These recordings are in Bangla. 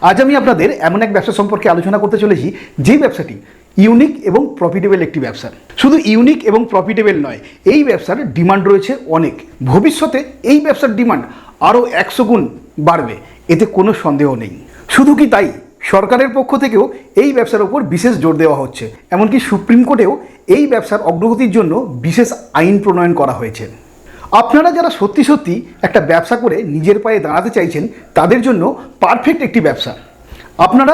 আজ আমি আপনাদের এমন এক ব্যবসা সম্পর্কে আলোচনা করতে চলেছি যে ব্যবসাটি ইউনিক এবং প্রফিটেবল একটি ব্যবসা। শুধু ইউনিক এবং প্রফিটেবল নয়, এই ব্যবসার ডিমান্ড রয়েছে অনেক। ভবিষ্যতে এই ব্যবসার ডিমান্ড আরও 100 গুণ বাড়বে, এতে কোনো সন্দেহ নেই। শুধু কি তাই, সরকারের পক্ষ থেকেও এই ব্যবসার উপর বিশেষ জোর দেওয়া হচ্ছে। এমনকি সুপ্রিম কোর্টেও এই ব্যবসার অগ্রগতির জন্য বিশেষ আইন প্রণয়ন করা হয়েছে। আপনারা যারা সত্যি সত্যি একটা ব্যবসা করে নিজের পায়ে দাঁড়াতে চাইছেন, তাদের জন্য পারফেক্ট একটি ব্যবসা। আপনারা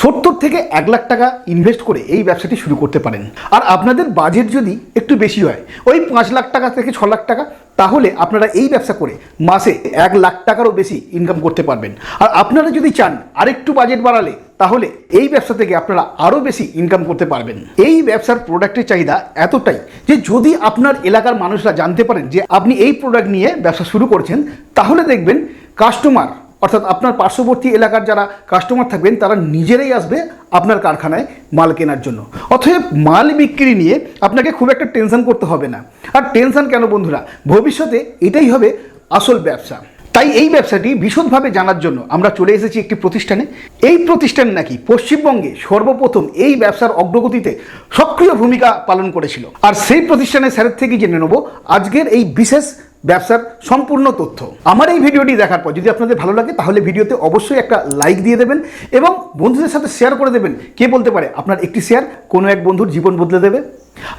70 থেকে 1 লাখ টাকা ইনভেস্ট করে এই ব্যবসাটি শুরু করতে পারেন। আর আপনাদের বাজেট যদি একটু বেশি হয়, ওই 5 লাখ টাকা থেকে 6 লাখ টাকা, তাহলে আপনারা এই ব্যবসা করে মাসে 1 লাখ টাকারও বেশি ইনকাম করতে পারবেন। আর আপনারা যদি চান আরেকটু বাজেট বাড়ালে, তাহলে এই ব্যবসা থেকে আপনারা আরও বেশি ইনকাম করতে পারবেন। এই ব্যবসার প্রোডাক্টের চাহিদা এতটাই যে যদি আপনার এলাকার মানুষরা জানতে পারেন যে আপনি এই প্রোডাক্ট নিয়ে ব্যবসা শুরু করছেন, তাহলে দেখবেন কাস্টমার, অর্থাৎ আপনার পার্শ্ববর্তী এলাকার যারা কাস্টমার থাকবেন, তারা নিজেরাই আসবে আপনার কারখানায় মাল কেনার জন্য। অতএব মাল বিক্রি নিয়ে আপনাকে খুব একটা টেনশন করতে হবে না। আর টেনশন কেন বন্ধুরা, ভবিষ্যতে এটাই হবে আসল ব্যবসা। তাই এই ব্যবসাটি বিশদভাবে জানার জন্য আমরা চলে এসেছি একটি প্রতিষ্ঠানে। এই প্রতিষ্ঠান নাকি পশ্চিমবঙ্গে সর্বপ্রথম এই ব্যবসার অগ্রগতিতে সক্রিয় ভূমিকা পালন করেছিল। আর সেই প্রতিষ্ঠানের স্যারের থেকে জেনে নেব আজকের এই বিশেষ ব্যবসার সম্পূর্ণ তথ্য। আমার এই ভিডিওটি দেখার পর যদি আপনাদের ভালো লাগে, তাহলে ভিডিওতে অবশ্যই একটা লাইক দিয়ে দেবেন এবং বন্ধুদের সাথে শেয়ার করে দেবেন। কে বলতে পারে আপনার একটি শেয়ার কোনো এক বন্ধুর জীবন বদলে দেবে।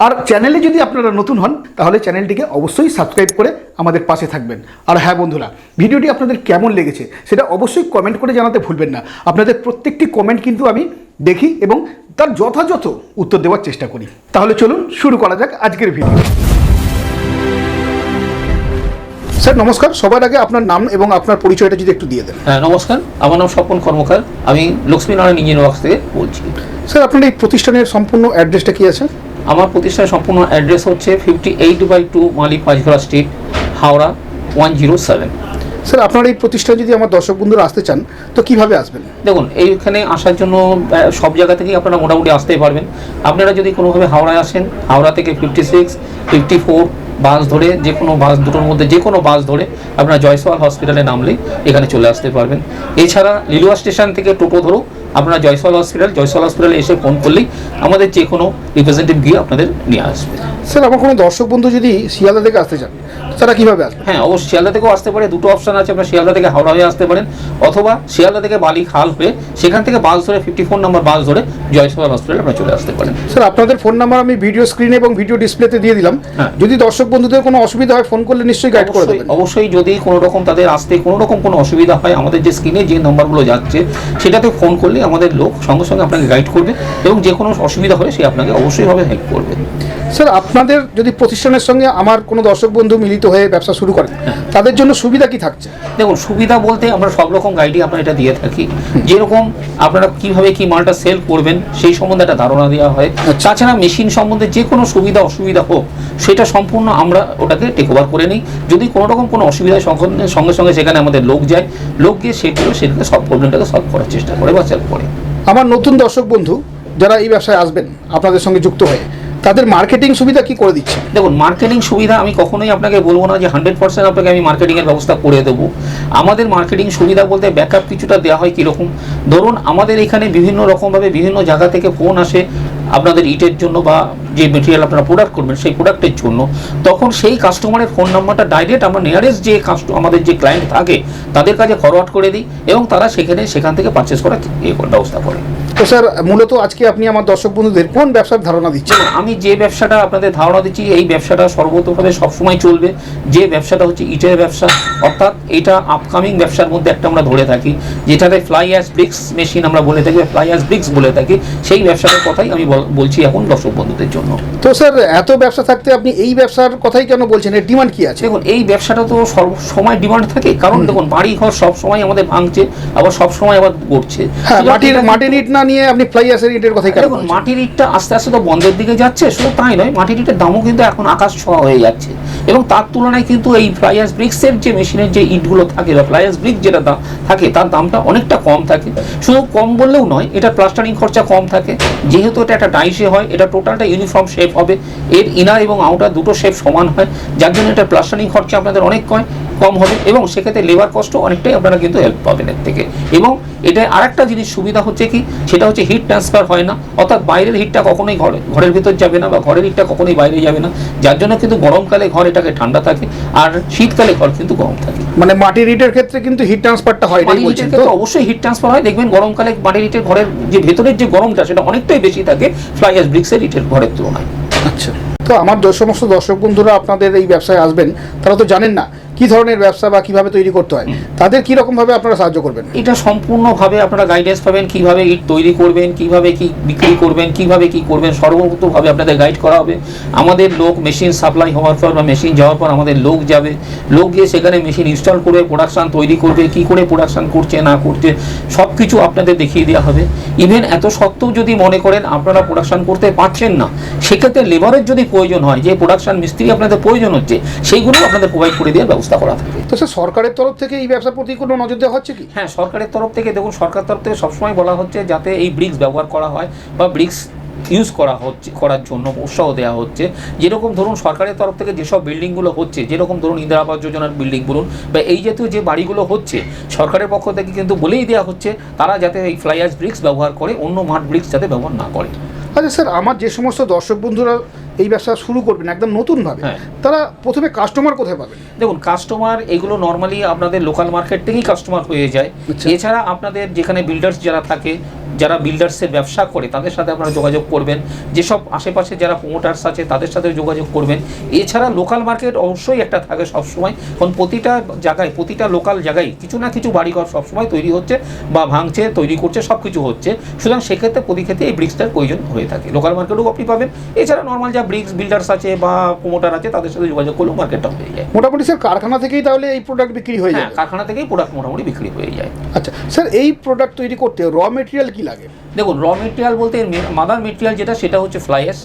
আর চ্যানেলে যদি আপনারা নতুন হন, তাহলে চ্যানেলটিকে অবশ্যই সাবস্ক্রাইব করে আমাদের পাশে থাকবেন। আর হ্যাঁ বন্ধুরা, ভিডিওটি আপনাদের কেমন লেগেছে সেটা অবশ্যই কমেন্ট করে জানাতে ভুলবেন না। আপনাদের প্রত্যেকটি কমেন্ট কিন্তু আমি দেখি এবং তার যথাযথ উত্তর দেওয়ার চেষ্টা করি। তাহলে চলুন শুরু করা যাক আজকের ভিডিও। স্যার নমস্কার, সবার আগে আপনার নাম এবং আপনার পরিচয়টা যদি একটু দিয়ে দেন। হ্যাঁ নমস্কার, আমার নাম স্বপন কর্মকার, আমি লক্ষ্মীনারায়ণ ইঞ্জিনিয়ার ওয়ার্কস থেকে বলছি। স্যার আপনার এই প্রতিষ্ঠানের সম্পূর্ণ অ্যাড্রেসটা কি আছে? আমার প্রতিষ্ঠানের সম্পূর্ণ অ্যাড্রেস হচ্ছে 58/2 মালিক পাঁচঘোড়া স্ট্রিট, হাওড়া 107। স্যার আপনার এই প্রতিষ্ঠান যদি আমার দর্শক বন্ধুরা আসতে চান, তো কিভাবে আসবেন? দেখুন, এইখানে আসার জন্য সব জায়গা থেকেই আপনারা মোটামুটি আসতেই পারবেন। আপনারা যদি কোনোভাবে হাওড়ায় আসেন, হাওড়া থেকে 56, 54 বাস ধরে, যে কোনো বাস দুটোর মধ্যে যে কোনো বাস ধরে আপনারা জয়সওয়াল হসপিটালে নামলেই এখানে চলে আসতে পারবেন। এছাড়া লিলুয়া স্টেশন থেকে টোটো ধরো আপনারা জয়সওয়াল হসপিটালে এসে ফোন করলেই আমাদের যে কোনো রিপ্রেজেন্টেটিভ গিয়ে আপনাদের নিয়ে আসবে। স্যার আমার কোনো দর্শক বন্ধু যদি শিয়ালদা থেকে আসতে চান, তারা কিভাবে আসবে? হ্যাঁ অবশ্যই শিয়ালদা থেকেও আসতে পারে। দুটো অপশন আছে, আপনার শিয়ালদা থেকে হাওড়া হয়ে আসতে পারেন, অথবা শিয়ালদা থেকে বালি খাল হয়ে সেখান থেকে বাস ধরে 54 নম্বর বাস ধরে জয়সওয়াল হসপিটালে আপনারা চলে আসতে পারেন। স্যার আপনাদের ফোন নাম্বার আমি ভিডিও স্ক্রিনে এবং ভিডিও ডিসপ্লেতে দিয়ে দিলাম। যদি দর্শক বন্ধুদের কোনো অসুবিধা হয়, ফোন করলে নিশ্চয়ই গাইড করে দেবেন। অবশ্যই যদি কোনো রকম তাদের আসতে কোনো রকম কোনো অসুবিধা হয়, আমাদের যে স্ক্রিনে যে নম্বরগুলো যাচ্ছে সেটাতে ফোন করলে আমাদের লোক সঙ্গে সঙ্গে আপনাকে গাইড করবে এবং যে কোনো অসুবিধা হলে সে আপনাকে অবশ্যইভাবে হেল্প করবে। স্যার আপনাদের যদি প্রতিষ্ঠানের সঙ্গে আমার কোনো দর্শক বন্ধু মিলিত হয়ে ব্যবসা শুরু করেন, তাদের জন্য সুবিধা কি থাকছে? দেখুন, সুবিধা বলতে আমরা সব রকম গাইডই আমরা এটা দিয়ে থাকি। যেরকম আপনারা কিভাবে কি মালটা সেল করবেন সেই সম্বন্ধে একটা ধারণা দেওয়া হয়। তাছাড়া মেশিন সম্বন্ধে যে কোনো সুবিধা অসুবিধা হোক, সেটা সম্পূর্ণ আমরা ওটাকে টেক ওভার করে নিই। যদি কোনো রকম কোনো অসুবিধার সঙ্গে সঙ্গে সেখানে আমাদের লোক যায়, লোক গিয়ে সেটাকে সব প্রবলেমটাকে সলভ করার চেষ্টা করে বা সলভ করে। আমার নতুন দর্শক বন্ধু যারা এই ব্যবসায় আসবেন আপনাদের সঙ্গে যুক্ত হয়ে, তাদের মার্কেটিং সুবিধা কি করে দিচ্ছে? দেখুন, মার্কেটিং সুবিধা আমি কখনোই আপনাকে বলবো না যে 100% আপনাকে আমি মার্কেটিংয়ের ব্যবস্থা করে দেবো। আমাদের মার্কেটিং সুবিধা বলতে ব্যাকআপ কিছুটা দেওয়া হয়। কীরকম, ধরুন আমাদের এখানে বিভিন্ন রকমভাবে বিভিন্ন জায়গা থেকে ফোন আসে আপনাদের ইটের জন্য বা যে মেটেরিয়াল আপনারা প্রোডাক্ট করবেন সেই প্রোডাক্টের জন্য। তখন সেই কাস্টমারের ফোন নাম্বারটা ডাইরেক্ট আমরা নিয়ারেস্ট যে আমাদের যে ক্লায়েন্ট থাকে তাদের কাছে ফরওয়ার্ড করে দিই এবং তারা সেখান থেকে পারচেস করার ব্যবস্থা করে। তো স্যার মূলত আজকে আপনি আমার দর্শক বন্ধুদের কোন ব্যবসার ধারণা দিচ্ছেন? আমি যে ব্যবসাটা আপনাদের ধারণা দিচ্ছি, এই ব্যবসাটা সর্বতভাবে সবসময় চলবে। যে ব্যবসাটা হচ্ছে ইটের ব্যবসা, অর্থাৎ এটা আপকামিং ব্যবসার মধ্যে একটা আমরা ধরে থাকি, যেটাতে ফ্লাই অ্যাশ ব্রিক্স মেশিন আমরা বলে থাকি, ফ্লাই অ্যাশ ব্রিক্স বলে থাকি। সেই ব্যবসাটার কথাই আমি বলছি এখন দর্শক বন্ধুদের জন্য। তো স্যার এত ব্যবসা থাকতে আপনি এই ব্যবসার কথাই কেন বলছেন? এর ডিমান্ড কি আছে? দেখুন, এই ব্যবসাটা তো সবসময় ডিমান্ড থাকে, কারণ দেখুন বাড়ি ঘর সবসময় আমাদের ভাঙছে, আবার সবসময় আবার গড়ছে। হ্যাঁ, মাটির ইট না নিয়ে আপনি ফ্লাই অ্যাশের ইটের কথাই কেন? দেখুন, মাটির ইটটা আস্তে আস্তে তো বন্ধের দিকে যাচ্ছে। শুধু তাই নয়, মাটির ইটের দামও কিন্তু এখন আকাশ ছোঁয়া হয়ে যাচ্ছে। এবং তার তুলনায় কিন্তু এই ফ্লাই অ্যাশ ব্রিক্সের যে মেশিনের যে ইটগুলো থাকে বা ফ্লাই অ্যাশ ব্রিক যেটা দাম থাকে তার দামটা অনেকটা কম থাকে। শুধু কম বললেও নয়, এটা প্লাস্টারিং খরচা কম থাকে, যেহেতু এটা একটা ডাইসে হয়, এটা টোটালটা ইউনিফর্ম শেপ হবে, এর ইনার এবং আউটার দুটো শেপ সমান হয়, যার জন্য এটা প্লাস্টারিং খরচা আপনাদের অনেক কম হবে এবং সেক্ষেত্রে লেবার কষ্ট অনেকটাই আপনারা কিন্তু হেল্প পাবেন এর থেকে। এবং এটা আরেকটা জিনিস সুবিধা হচ্ছে কি, সেটা হচ্ছে হিট ট্রান্সফার হয় না, অর্থাৎ বাইরের হিটটা কখনোই ঘরের ভিতর যাবে না বা ঘরের হিটটা কখনোই বাইরে যাবে না, যার জন্য কিন্তু গরমকালে ঘর এটাকে ঠান্ডা থাকে আর শীতকালে ঘর কিন্তু গরম থাকে। মানে মাটির ইটের ক্ষেত্রে কিন্তু হিট ট্রান্সফারটা হয়, এটাই বলছেন তো? অবশ্যই হিট ট্রান্সফার হয়, দেখবেন গরমকালে মাটির ইটের ঘরের যে ভেতরের যে গরমটা সেটা অনেকটাই বেশি থাকে ফ্লাই অ্যাশ ব্রিক্সের ইটের ঘরের তুলনায়। আচ্ছা, তো আমার সমস্ত দর্শক বন্ধুরা আপনাদের এই ব্যবসায় আসবেন, তারা তো জানেন না কি ধরনের ব্যবসা বা কিভাবে তৈরি করতে হয়, তাদের কি রকম ভাবে আপনারা সাহায্য করবেন? এটা সম্পূর্ণভাবে আপনারা গাইডেন্স পাবেন, কিভাবে ইট তৈরি করবেন, কিভাবে কি বিক্রি করবেন, কিভাবে কি করবেন, সর্বতভাবে আপনাদের গাইড করা হবে। আমাদের লোক মেশিন সাপ্লাই হওয়ার পর বা মেশিন যাওয়ার পর আমাদের লোক যাবে, লোক গিয়ে সেখানে মেশিন ইনস্টল করবে, প্রোডাকশান তৈরি করবে, কি করে প্রোডাকশান করছে না করছে সব কিছু আপনাদের দেখিয়ে দেওয়া হবে। ইভেন এত সত্ত্বেও যদি মনে করেন আপনারা প্রোডাকশান করতে পারছেন না, সেক্ষেত্রে লেবারের যদি প্রয়োজন হয়, যে প্রোডাকশান মিস্ত্রি আপনাদের প্রয়োজন হচ্ছে, সেইগুলো আপনাদের প্রোভাইড করে দেওয়ার ব্যবস্থা করা থাকে। তো স্যার, সরকারের তরফ থেকে এই ব্যবসার প্রতি কোনো নজর দেওয়া হচ্ছে কি? হ্যাঁ, সরকারের তরফ থেকে দেখুন, সরকার তরফ থেকে সবসময় বলা হচ্ছে যাতে এই ব্রিক্স ব্যবহার করা হয় বা ব্রিক্স ইউজ করার জন্য উৎসাহ দেওয়া হচ্ছে। যেরকম ধরুন সরকারের তরফ থেকে যেসব বিল্ডিংগুলো হচ্ছে, যেরকম ধরুন ইন্দিরা আবাস যোজনার বিল্ডিং বলুন বা এই জাতীয় যে বাড়িগুলো হচ্ছে, সরকারের পক্ষ থেকে কিন্তু বলেই দেওয়া হচ্ছে তারা যাতে এই ফ্লাই অ্যাশ ব্রিক্স ব্যবহার করে, অন্য মাঠ ব্রিক্স যাতে ব্যবহার না করে। আচ্ছা স্যার, আমার যে সমস্ত দর্শক বন্ধুরা এই ব্যবসা শুরু করবেন একদম নতুনভাবে, তারা প্রথমে কাস্টমার কোথায় পাবেন? দেখুন, কাস্টমার এগুলো নর্মালি আপনাদের লোকাল মার্কেট থেকেই কাস্টমার হয়ে যায়। এছাড়া আপনাদের যেখানে বিল্ডার্স যারা থাকে, যারা বিল্ডার্সের ব্যবসা করে, তাদের সাথে আপনারা যোগাযোগ করবেন। যেসব আশেপাশে যারা প্রোমোটার্স আছে তাদের সাথে যোগাযোগ করবেন। এছাড়া লোকাল মার্কেট অবশ্যই একটা থাকে সবসময়, কারণ প্রতিটা জায়গায়, প্রতিটা লোকাল জায়গায় কিছু না কিছু বাড়িঘর সবসময় তৈরি হচ্ছে বা ভাঙছে, তৈরি করছে, সব কিছু হচ্ছে। সুতরাং সেক্ষেত্রে প্রতি ক্ষেত্রে এই ব্রিক্সটার প্রয়োজন হয়ে থাকে। লোকাল মার্কেটেও আপনি পাবেন, এছাড়া নর্মাল যা ব্রিক্স বিল্ডার্স আছে বা প্রোমোটার আছে তাদের সাথে যোগাযোগ করলেও মার্কেটটা হয়ে যায়। মোটামুটি স্যার কারখানা থেকেই তাহলে এই প্রোডাক্ট বিক্রি হয়ে যায়? হ্যাঁ, কারখানা থেকেই প্রোডাক্ট মোটামুটি বিক্রি হয়ে যায়। আচ্ছা স্যার, এই প্রোডাক্ট তৈরি করতে র মেটেরিয়াল কি লাগে? দেখুন, র মেটেরিয়াল বলতে মাদার মেটেরিয়াল যেটা, সেটা হচ্ছে ফ্লাই অ্যাশ।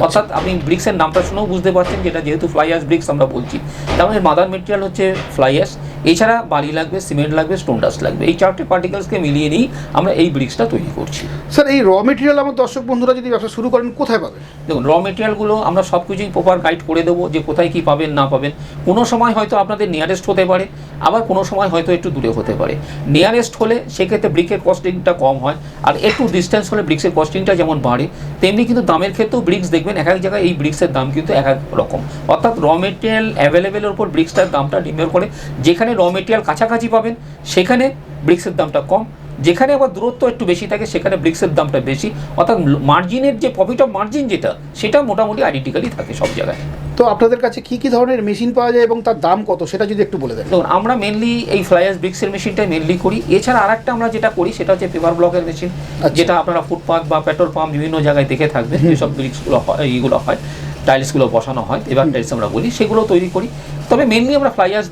অর্থাৎ আপনি ব্রিক্সের নামটা শুনেও বুঝতে পারছেন যেটা যেহেতু ফ্লাই অ্যাশ ব্রিক্স আমরা বলছি, তার মানে মাদার মেটেরিয়াল হচ্ছে ফ্লাই অ্যাশ। এছাড়া বালি লাগবে, সিমেন্ট লাগবে, স্টোন ডাস্ট লাগবে। এই চারটে পার্টিকেলসকে মিলিয়ে নিয়েই আমরা এই ব্রিক্সটা তৈরি করছি। স্যার, এই র মেটেরিয়াল আমার দর্শক বন্ধুরা যদি ব্যবসা শুরু করেন কোথায় পাবেন? দেখুন, র মেটেরিয়ালগুলো আমরা সব কিছুই প্রপার গাইড করে দেবো যে কোথায় কী পাবেন না পাবেন। কোনো সময় হয়তো আপনাদের নিয়ারেস্ট হতে পারে, আবার কোনো সময় হয়তো একটু দূরে হতে পারে। নিয়ারেস্ট হলে সেক্ষেত্রে ব্রিকের কস্টিংটা কম হয়, আর একটু ডিস্টেন্স হলে ব্রিক্সের কস্টিংটা যেমন বাড়ে, তেমনি কিন্তু দামের ক্ষেত্রেও ব্রিক্স দেখবেন এক এক জায়গায় এই ব্রিক্সের দাম কিন্তু এক এক রকম। অর্থাৎ র মেটেরিয়াল অ্যাভেলেবেলের উপর ব্রিক্সটার দামটা নির্ভর করে। যেখানে র মেটেরিয়াল কাছাকাছি পাবেন সেখানে ব্রিক্সের দামটা কম, যেখানে আবার দূরত্ব একটু বেশি থাকে সেখানে ব্রিক্সের দামটা বেশি। অর্থাৎ মার্জিনের যে প্রফিট অফ মার্জিন যেটা, সেটা মোটামুটি আইডেন্টিক্যালি থাকে সব জায়গায়। তো আপনাদের কাছে কি কি ধরনের মেশিন পাওয়া যায় এবং তার দাম কত, সেটা যদি একটু বলে দেন। দেখুন, আমরা মেনলি এই ফ্লাই অ্যাশ ব্রিক্সের মেশিনটাই মেনলি করি। এছাড়া আরেকটা আমরা যেটা করি সেটা হচ্ছে পেপার ব্লকের মেশিন, যেটা আপনারা ফুটপাথ বা পেট্রোল পাম্প বিভিন্ন জায়গায় দেখে থাকবেন, যেসব ব্রিক্সগুলো হয়, এইগুলো হয়, টাইলসগুলো বসানো হয়, এবার টাইলস আমরা বলি, সেগুলো তৈরি করি। তবে মেনলি আমরা ফ্লাই অ্যাশ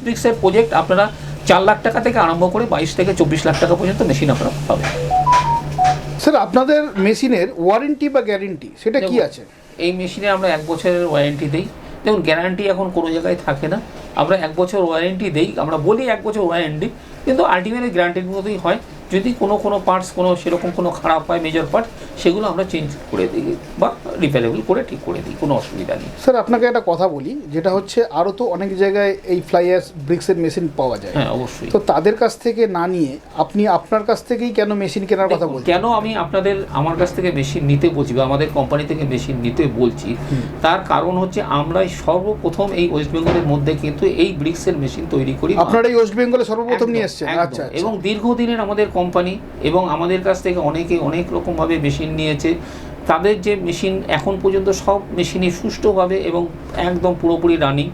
ব্রিক্সের প্রজেক্ট আপনারা 4 লাখ টাকা থেকে আরম্ভ করে 22 থেকে 24 লাখ টাকা পর্যন্ত মেশিন আপনারা পাবেন। স্যার, আপনাদের মেশিনের ওয়ারেন্টি বা গ্যারেন্টি সেটা কি আছে? এই মেশিনে আমরা 1 বছরের ওয়ারেন্টি দিই। দেখুন, গ্যারান্টি এখন কোনো জায়গায় থাকে না, আমরা 1 বছর ওয়ারেন্টি দিই। আমরা বলি 1 বছর ওয়ারেন্টি, কিন্তু আলটিমেটলি গ্যারান্টির মতোই হয়। যদি কোনো পার্টস কোনো সেরকম কোনো খারাপ হয়, মেজর পার্ট, সেগুলো আমরা চেঞ্জ করে দিই বা রিপেয়ারেবল করে ঠিক করে দিই, কোনো অসুবিধা নেই। স্যার, আপনাকে একটা কথা বলি, যেটা হচ্ছে আরও তো অনেক জায়গায় এই ফ্লাই অ্যাশ ব্রিক্সের মেশিন পাওয়া যায়। হ্যাঁ, অবশ্যই। তো তাদের কাছ থেকে না নিয়ে আপনি আপনার কাছ থেকেই কেন মেশিন কেনার কথা বলছেন? কেন আমি আমার কাছ থেকে মেশিন নিতে বলছি বা আমাদের কোম্পানি থেকে মেশিন নিতে বলছি, তার কারণ হচ্ছে আমরাই সর্বপ্রথম এই ওয়েস্ট বেঙ্গলের মধ্যে কিন্তু এই ব্রিক্সের মেশিন তৈরি করি। আপনারা এই ওয়েস্ট বেঙ্গলে সর্বপ্রথম নিয়ে এসেছেন? আচ্ছা। এবং দীর্ঘদিনের আমাদের কোম্পানি, এবং আমাদের কাছ থেকে অনেকে অনেক রকমভাবে মেশিন নিয়েছে। তাদের যে মেশিন এখন পর্যন্ত সব মেশিনই সুষ্ঠুভাবে এবং একদম পুরোপুরি রানিং।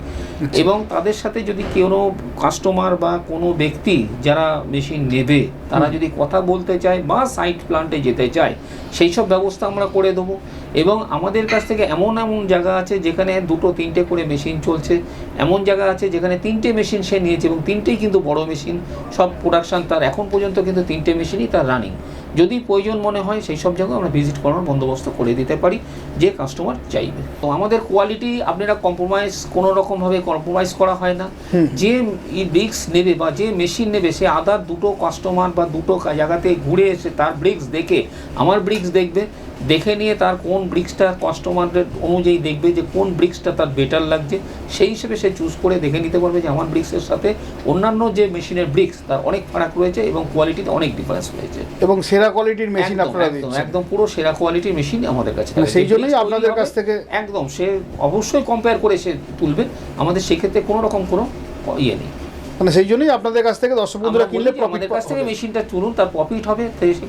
এবং তাদের সাথে যদি কোনো কাস্টমার বা কোনো ব্যক্তি যারা মেশিন নেবে, তারা যদি কথা বলতে চায় বা সাইট প্ল্যান্টে যেতে চায়, সেই সব ব্যবস্থা আমরা করে দেবো। এবং আমাদের কাছ থেকে এমন এমন জায়গা আছে যেখানে 2-3টে করে মেশিন চলছে, এমন জায়গা আছে যেখানে 3টে মেশিন সে নিয়েছে এবং 3টেই কিন্তু বড় মেশিন, সব প্রোডাকশান তার এখন পর্যন্ত কিন্তু 3টে মেশিনই তার রানিং। যদি প্রয়োজন মনে হয় সেই সব জায়গায় আমরা ভিজিট করানোর বন্দোবস্ত করে দিতে পারি যে কাস্টমার চাইবে। তো আমাদের কোয়ালিটি আপনারা কোনো রকমভাবে কম্প্রোমাইজ করা হয় না। যে ব্রিক্স নেবে বা যে মেশিন নেবে সে আদার দুটো কাস্টমার বা দুটো জায়গাতে ঘুরে এসে তার ব্রিক্স দেখে আমার ব্রিক্স দেখে নিয়ে তার কোন ব্রিক্সটা কাস্টমারের অনুযায়ী দেখবে যে কোন ব্রিক্সটা তার বেটার লাগছে, সেই হিসেবে সে চুজ করে দেখে নিতে পারবে যে আমার ব্রিক্সের সাথে অন্যান্য যে মেশিনের ব্রিক্স তার অনেক ফারাক রয়েছে এবং কোয়ালিটিতে অনেক ডিফারেন্স রয়েছে। এবং সেরা কোয়ালিটির মেশিন আপনারা দিচ্ছেন? একদম পুরো সেরা কোয়ালিটির মেশিন আমাদের কাছে। সেই জন্যই আপনাদের কাছ থেকে একদম সে অবশ্যই কম্পেয়ার করে সে তুলবে, আমাদের সেক্ষেত্রে কোনো রকম কোনো ইয়ে নেই। মানে সেই জন্যই আপনাদের কাছ থেকে দর্শক বন্ধুরা কিনলে আমাদের কাছ থেকে মেশিনটা চলুন, তার প্রফিট হবে,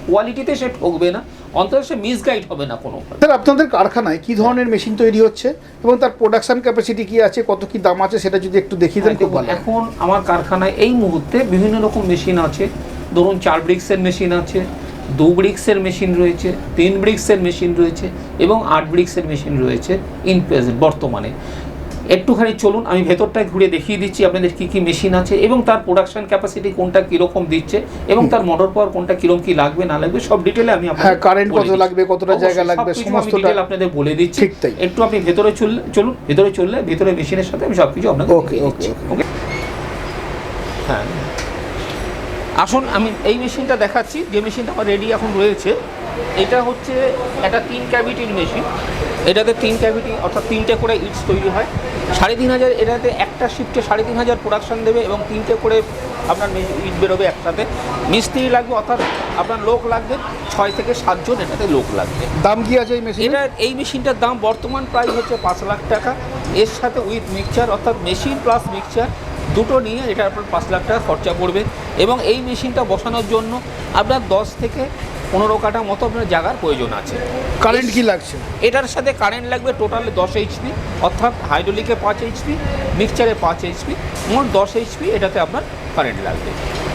কোয়ালিটিতে সে ঠকবে না, অন্তত সে মিসগাইড হবে না কোনো। স্যার আপনাদের কারখানায় কি ধরনের মেশিন তৈরি হচ্ছে এবং তার প্রোডাকশন ক্যাপাসিটি কি আছে, কত কি দাম আছে সেটা যদি একটু দেখিয়ে দেন খুব ভালো। এখন আমার কারখানায় এই মুহূর্তে বিভিন্ন রকম মেশিন আছে। ধরুন 4 ব্রিক্সের মেশিন আছে, 2 ব্রিক্সের মেশিন রয়েছে, 3 ব্রিক্সের মেশিন রয়েছে এবং 8 ব্রিক্সের মেশিন রয়েছে ইন প্রেজেন্ট বর্তমানে। একটুখানি চলুন আমি ভেতরটায় ঘুরে দেখিয়ে দিচ্ছি আপনাদের কী কী মেশিন আছে এবং তার প্রোডাকশন ক্যাপাসিটি কোনটা কীরকম দিচ্ছে এবং তার মোটর পাওয়ার কোনটা কীরকম কী লাগবে না লাগবে সব ডিটেলে আমি আপনাদের কারেন্ট কত লাগবে, কতটা জায়গা লাগবে, সমস্ত ডিটেল আপনাদের বলে দিচ্ছি। ঠিক তাই। একটু আপনি ভেতরে চলুন, ভেতরে চললে ভেতরে মেশিনের সাথে আমি সব কিছু আপনাকে ওকে ওকে ওকে। হ্যাঁ আসুন আমি এই মেশিনটা দেখাচ্ছি, যে মেশিনটা আমার রেডি এখন রয়েছে। এটা হচ্ছে একটা 3 ক্যাভিটির মেশিন। এটাতে 3 ক্যাভিটি অর্থাৎ 3টে করে ইটস তৈরি হয়। 3500 এটাতে একটা শিফটে 3500 প্রোডাকশন দেবে এবং 3টে করে আপনার ইট বেরোবে একসাথে। মিস্ত্রি লাগবে অর্থাৎ আপনার লোক লাগবে 6 থেকে 7 জন এটাতে লোক লাগবে। দাম কি আছে এই মেশিন? এই মেশিনটার দাম বর্তমান প্রাইস হচ্ছে 5 লাখ টাকা। এর সাথে উইথ মিক্সচার অর্থাৎ মেশিন প্লাস মিক্সচার দুটো নিয়ে এটার উপর 5 লাখ টাকা খরচা পড়বে। এবং এই মেশিনটা বসানোর জন্য আপনার 10 থেকে 15 কাঠা মতো আপনার জায়গার প্রয়োজন আছে। কারেন্ট কি লাগছে? এটার সাথে কারেন্ট লাগবে টোটালে 10 এইচপি, অর্থাৎ হাইড্রোলিকে 5 এইচপি, মিক্সচারে 5 এইচপি, মোট 10 এইচপি এটাতে আপনার কারেন্ট লাগবে।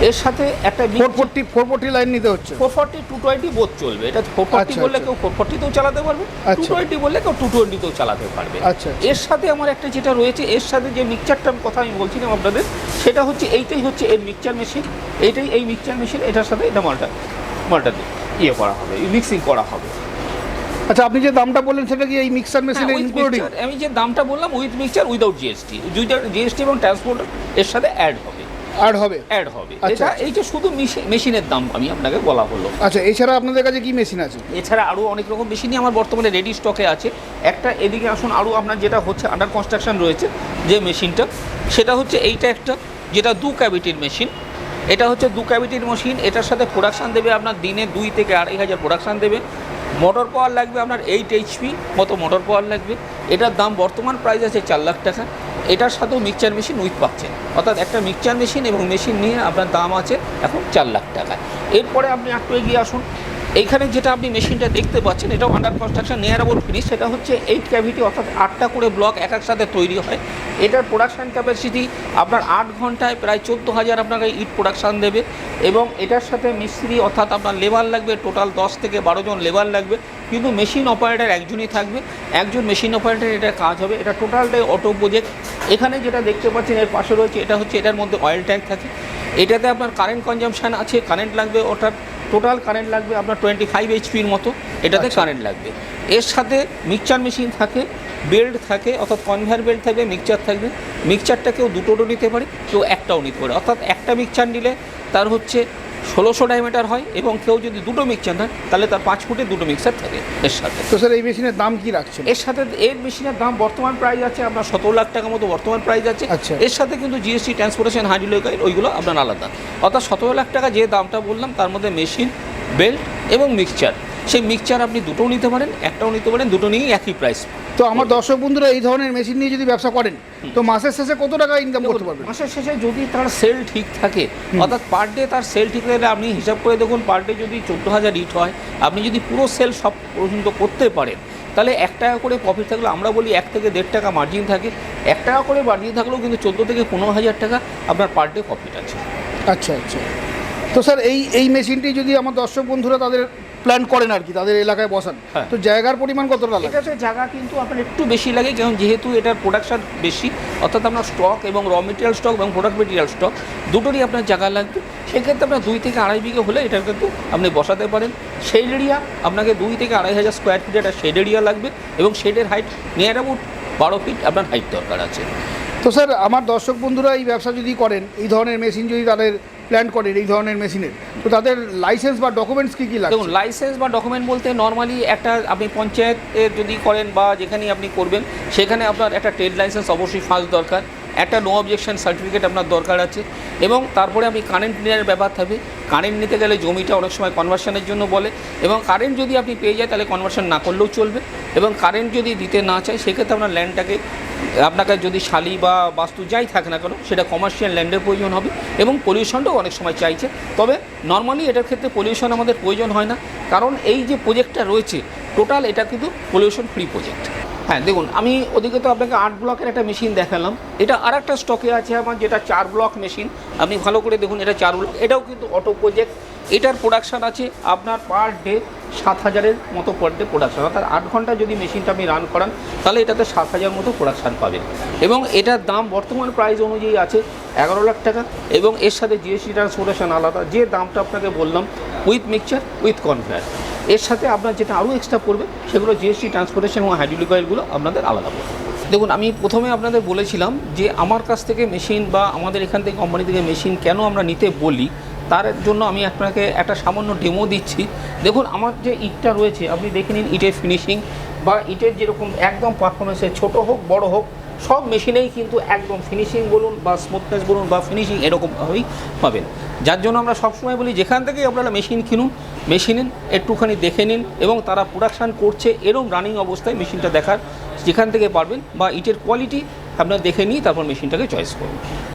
এর সাথে একটা 440 লাইন নিতে হচ্ছে। 440 220 বোধ চলবে। এটা 440 বললে কেউ 440তেও চালাতে পারবে, 220 বললে কেউ 220তেও চালাতে পারবে। আচ্ছা। এর সাথে আমার একটা যেটা রয়েছে, এর সাথে যে মিক্সচারটার কথা আমি বলছিলাম আপনাদের, সেটা হচ্ছে এইটাই হচ্ছে এর মিক্সচার মেশিন। এই মিক্সচার মেশিন, এটার সাথে এটা মালটা ইয়ে করা হবে, মিক্সিং করা হবে। আচ্ছা, আপনি যে দামটা বললেন সেটা কি এই মিক্সার মেশিনে ইনক্লুডিং? আমি যে দামটা বললাম উইথ মিক্সচার উইদাউট জিএসটি এবং ট্রান্সপোর্ট এর সাথে অ্যাড হবে। আচ্ছা, এইটা শুধু মেশিনের দাম আমি আপনাকে বলা হলো। আচ্ছা, এছাড়া আপনাদের কাছে কি মেশিন আছে? এছাড়া আরও অনেক রকম মেশিনই আমার বর্তমানে রেডি স্টকে আছে। একটা এদিকে আসুন, আরও আপনার যেটা হচ্ছে আন্ডার কনস্ট্রাকশন রয়েছে যে মেশিনটা, সেটা হচ্ছে এইটা একটা, যেটা 2 ক্যাভিটির মেশিন। এটা হচ্ছে 2 ক্যাভিটির মেশিন। এটার সাথে প্রোডাকশান দেবে আপনার দিনে 2 থেকে 2,500 প্রোডাকশান দেবে। মোটর পাওয়ার লাগবে আপনার 8 এইচপি মতো মোটর পাওয়ার লাগবে। এটার দাম বর্তমান প্রাইস আছে 4 লাখ টাকা। এটার সাথেও মিক্সচার মেশিন উইথ পাচ্ছেন, অর্থাৎ একটা মিক্সচার মেশিন এবং মেশিন নিয়ে আপনার দাম আছে এখন 4 লাখ টাকা। এরপরে আপনি একটু এগিয়ে আসুন, এইখানে যেটা আপনি মেশিনটা দেখতে পাচ্ছেন এটাও under construction, near about finish. সেটা হচ্ছে 8 ক্যাভিটি অর্থাৎ 8টা করে ব্লক একসাথে তৈরি হয়। এটার প্রোডাকশান ক্যাপাসিটি আপনার 8 ঘন্টায় প্রায় 14,000 আপনাকে ইট প্রোডাকশান দেবে। এবং এটার সাথে মিস্ত্রি অর্থাৎ আপনার লেবার লাগবে টোটাল 10 থেকে 12 জন লেবার লাগবে, কিন্তু মেশিন অপারেটার একজনই থাকবে, একজন মেশিন অপারেটার এটা কাজ হবে। এটা টোটালটাই অটো প্রজেক্ট। এখানে যেটা দেখতে পাচ্ছেন এর পাশে রয়েছে, এটা হচ্ছে এটার মধ্যে অয়েল ট্যাঙ্ক থাকে। এটাতে আপনার কারেন্ট কনজাম্পশান আছে, কারেন্ট লাগবে ওটার টোটাল কারেন্ট লাগবে আপনার 25 এইচপির মতো এটাতে কারেন্ট লাগবে। এর সাথে মিক্সচার মেশিন থাকে, বেল্ট থাকে অর্থাৎ কনভেয়ার বেল্ট থাকবে, মিক্সচার থাকবে। মিক্সচারটা কেউ দুটোও নিতে পারে, কেউ একটাও নিতে পারে, অর্থাৎ একটা মিক্সচার নিলে তার হচ্ছে 1600 ডায়ামিটার হয় এবং কেউ যদি দুটো মিক্সচার নেয় তাহলে তার 5 ফুটে দুটো মিক্সার থাকে এর সাথে। তো স্যার এই মেশিনের দাম কি রাখছেন? এর সাথে এই মেশিনের দাম বর্তমান প্রাইস আছে আপনার 17 লাখ টাকা মতো বর্তমান প্রাইস আছে। আচ্ছা। এর সাথে কিন্তু জিএসটি, ট্রান্সপোর্টেশন, হাইড্রোলিক ওইগুলো আপনার আলাদা, অর্থাৎ 17 লাখ টাকা যে দামটা বললাম তার মধ্যে মেশিন, বেল্ট এবং মিক্সচার। সেই মিক্সচার আপনি দুটোও নিতে পারেন, একটাও নিতে পারেন, দুটো নিয়েই একই প্রাইস। তো আমার দর্শক বন্ধুরা এই ধরনের মেশিন নিয়ে যদি ব্যবসা করেন তো মাসের শেষে কত টাকা ইনকাম করতে পারবেন? মাসের শেষে যদি তার সেল ঠিক থাকে, অর্থাৎ পার ডে তার সেল ঠিক থাকলে আপনি হিসাব করে দেখুন, পার ডে যদি 14,000 ইট হয়, আপনি যদি পুরো সেল সব পর্যন্ত করতে পারেন তাহলে 1 টাকা করে প্রফিট থাকলে, আমরা বলি 1 থেকে 1.5 টাকা মার্জিন থাকে, 1 টাকা করে মার্জিন থাকলেও কিন্তু 14 থেকে 15,000 টাকা আপনার পার ডে প্রফিট আছে। আচ্ছা আচ্ছা। তো স্যার এই মেশিনটি যদি আমার দর্শক বন্ধুরা তাদের প্ল্যান করেন আর কি, তাদের এলাকায় বসান, হ্যাঁ। তো জায়গার পরিমাণ কতটা লাগে? এটাতে জায়গা কিন্তু আপনার একটু বেশি লাগে, কারণ যেহেতু এটার প্রোডাকশন বেশি, অর্থাৎ আপনার স্টক এবং র মেটেরিয়াল স্টক এবং প্রোডাক্ট মেটেরিয়াল স্টক দুটোরই আপনার জায়গা লাগবে। সেক্ষেত্রে আপনার 2 থেকে আড়াই বিঘে হলে এটা কিন্তু আপনি বসাতে পারেন। শেড এরিয়া আপনাকে 2 থেকে 2,500 স্কোয়ার ফিট একটা শেড এরিয়া লাগবে, এবং শেডের হাইট নিয়ার অ্যাবাউট 12 ফিট আপনার হাইট দরকার আছে। তো স্যার আমার দর্শক বন্ধুরা এই ব্যবসা যদি করেন, এই ধরনের মেশিন যদি তাদের প্ল্যান করেন এই ধরনের মেশিনের, তো তাদের লাইসেন্স বা ডকুমেন্টস কী কী লাগে? দেখুন, লাইসেন্স বা ডকুমেন্ট বলতে নর্মালি একটা আপনি পঞ্চায়েতে যদি করেন বা যেখানেই আপনি করবেন সেখানে আপনার একটা ট্রেড লাইসেন্স অবশ্যই ফার্স্ট দরকার, একটা নো অবজেকশন সার্টিফিকেট আপনার দরকার আছে, এবং তারপরে আপনি কারেন্ট নেওয়ার ব্যাপার থাকবে। কারেন্ট নিতে গেলে জমিটা অনেক সময় কনভার্সনের জন্য বলে, এবং কারেন্ট যদি আপনি পেয়ে যায় তাহলে কনভার্সন না করলেও চলবে, এবং কারেন্ট যদি দিতে না চায় সেক্ষেত্রে আপনার ল্যান্ডটাকে আপনাকে যদি শালি বা বাস্তু যাই থাকে না কেন সেটা কমার্শিয়াল ল্যান্ডের প্রয়োজন হবে, এবং পলিউশনটাও অনেক সময় চাইছে। তবে নর্মালি এটার ক্ষেত্রে পলিউশন আমাদের প্রয়োজন হয় না, কারণ এই যে প্রজেক্টটা রয়েছে টোটাল এটা কিন্তু পলিউশন ফ্রি প্রজেক্ট। হ্যাঁ, দেখুন আমি ওদিকে তো আপনাকে 8 ব্লকের একটা মেশিন দেখালাম, এটা আর একটা স্টকে আছে আমার যেটা 4 ব্লক মেশিন। আপনি ভালো করে দেখুন, এটা 4 ব্লক, এটাও কিন্তু অটো প্রজেক্ট। এটার প্রোডাকশান আছে আপনার পার ডে 7,000-এর মতো পার ডে প্রোডাকশান, অর্থাৎ 8 ঘন্টা যদি মেশিনটা আপনি রান করান তাহলে এটাতে 7,000 মতো প্রোডাকশান পাবেন, এবং এটার দাম বর্তমান প্রাইস অনুযায়ী আছে 11 লাখ টাকা, এবং এর সাথে জিএসটি ট্রান্সপোর্টেশন আলাদা, যে দামটা আপনাকে বললাম উইথ মিক্সচার উইথ কনভেয়ার, এর সাথে আপনার যেটা আরও এক্সট্রা পড়বে সেগুলো জিএসটি ট্রান্সপোর্টেশন এবং হাইড্রোলিক অয়েলগুলো আপনাদের আলাদা পড়বে। দেখুন, আমি প্রথমে আপনাদের বলেছিলাম যে আমার কাছ থেকে মেশিন বা আমাদের এখান থেকে কোম্পানি থেকে মেশিন কেন আমরা নিতে বলি, তার জন্য আমি আপনাকে একটা সামান্য ডেমো দিচ্ছি। দেখুন, আমার যে ইটটা রয়েছে আপনি দেখে নিন, ইটের ফিনিশিং বা ইটের যেরকম একদম পারফরমেন্সে ছোট হোক বড় হোক সব মেশিনেই কিন্তু একদম ফিনিশিং বলুন বা স্মুথনেস বলুন বা ফিনিশিং এরকমভাবেই পাবেন। যার জন্য আমরা সবসময় বলি যেখান থেকেই আপনারা মেশিন কিনুন, মেশিন একটুখানি দেখে নিন, এবং তারা প্রোডাকশান করছে এরকম রানিং অবস্থায় মেশিনটা দেখার যেখান থেকে পারবেন, বা ইটের কোয়ালিটি আপনারা দেখে নিয়ে তারপর মেশিনটাকে চয়েস করুন।